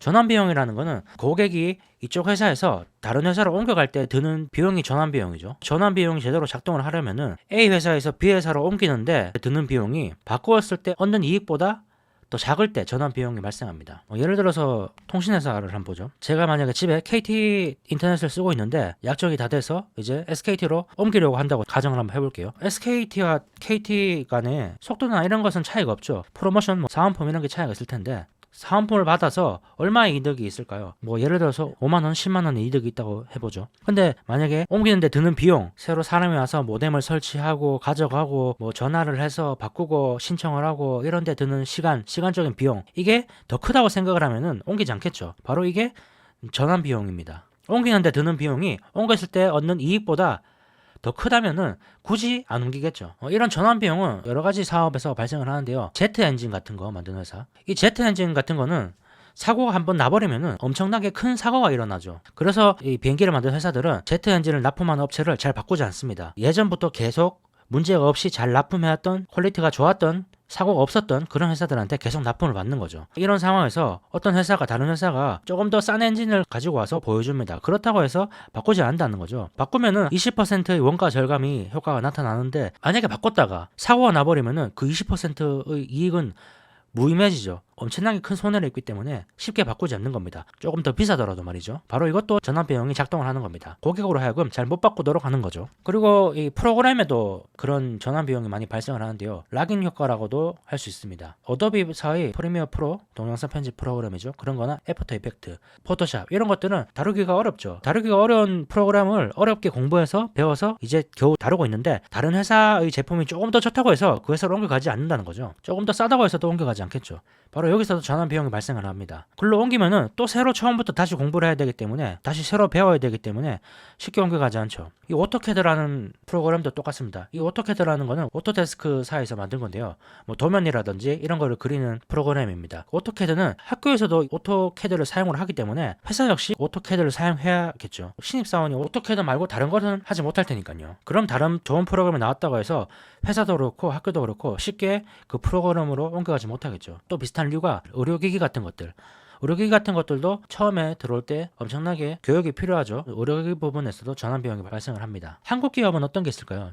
전환 비용이라는 거는 고객이 이쪽 회사에서 다른 회사로 옮겨갈 때 드는 비용이 전환 비용이죠. 전환 비용이 제대로 작동을 하려면은 A 회사에서 B 회사로 옮기는데 드는 비용이 바꾸었을 때 얻는 이익보다 더 작을 때 전환 비용이 발생합니다. 예를 들어서 통신회사를 한번 보죠. 제가 만약에 집에 KT 인터넷을 쓰고 있는데 약정이 다 돼서 이제 SKT로 옮기려고 한다고 가정을 한번 해볼게요. SKT와 KT 간에 속도나 이런 것은 차이가 없죠. 프로모션, 사은품 이런 게 차이가 있을 텐데 사은품을 받아서 얼마의 이득이 있을까요? 예를 들어서 5만원, 10만원의 이득이 있다고 해보죠. 근데 만약에 옮기는데 드는 비용, 새로 사람이 와서 모뎀을 설치하고 가져가고 전화를 해서 바꾸고 신청을 하고 이런 데 드는 시간적인 비용, 이게 더 크다고 생각을 하면은 옮기지 않겠죠. 바로 이게 전환 비용입니다. 옮기는데 드는 비용이 옮겼을 때 얻는 이익보다 더 크다면은 굳이 안 옮기겠죠. 이런 전환 비용은 여러 가지 사업에서 발생을 하는데요. 제트 엔진 같은 거 만드는 회사. 이 제트 엔진 같은 거는 사고가 한번 나버리면은 엄청나게 큰 사고가 일어나죠. 그래서 이 비행기를 만드는 회사들은 제트 엔진을 납품하는 업체를 잘 바꾸지 않습니다. 예전부터 계속 문제가 없이 잘 납품해왔던, 퀄리티가 좋았던, 사고가 없었던 그런 회사들한테 계속 납품을 받는 거죠. 이런 상황에서 어떤 회사가 다른 회사가 조금 더 싼 엔진을 가지고 와서 보여줍니다. 그렇다고 해서 바꾸지 않는다는 거죠. 바꾸면은 20%의 원가 절감이 효과가 나타나는데, 만약에 바꿨다가 사고가 나버리면은 그 20%의 이익은 무의미해지죠. 엄청나게 큰 손해를 입기 때문에 쉽게 바꾸지 않는 겁니다. 조금 더 비싸더라도 말이죠. 바로 이것도 전환 비용이 작동을 하는 겁니다. 고객으로 하여금 잘 못 바꾸도록 하는 거죠. 그리고 이 프로그램에도 그런 전환 비용이 많이 발생을 하는데요. 락인 효과라고도 할 수 있습니다. 어도비사의 프리미어 프로 동영상 편집 프로그램이죠. 그런 거나 애프터 이펙트, 포토샵 이런 것들은 다루기가 어렵죠. 다루기가 어려운 프로그램을 어렵게 공부해서 배워서 이제 겨우 다루고 있는데, 다른 회사의 제품이 조금 더 좋다고 해서 그 회사로 옮겨가지 않는다는 거죠. 조금 더 싸다고 해서 또 옮겨가지 않겠죠. 바로 여기서도 전환 비용이 발생을 합니다. 글로 옮기면은 또 새로 처음부터 다시 공부를 해야 되기 때문에, 다시 새로 배워야 되기 때문에 쉽게 옮겨가지 않죠. 이 오토캐드라는 프로그램도 똑같습니다. 이 오토캐드라는 거는 오토데스크사에서 만든 건데요. 도면이라든지 이런 거를 그리는 프로그램입니다. 오토캐드는 학교에서도 오토캐드를 사용을 하기 때문에 회사 역시 오토캐드를 사용해야겠죠. 신입사원이 오토캐드 말고 다른 거는 하지 못할 테니까요. 그럼 다른 좋은 프로그램이 나왔다고 해서 회사도 그렇고 학교도 그렇고 쉽게 그 프로그램으로 옮겨가지 못하겠죠. 또 비슷한 이유가 의료기기 같은 것들도 처음에 들어올 때 엄청나게 교육이 필요하죠. 의료기기 부분에서도 전환 비용이 발생을 합니다. 한국 기업은 어떤 게 있을까요?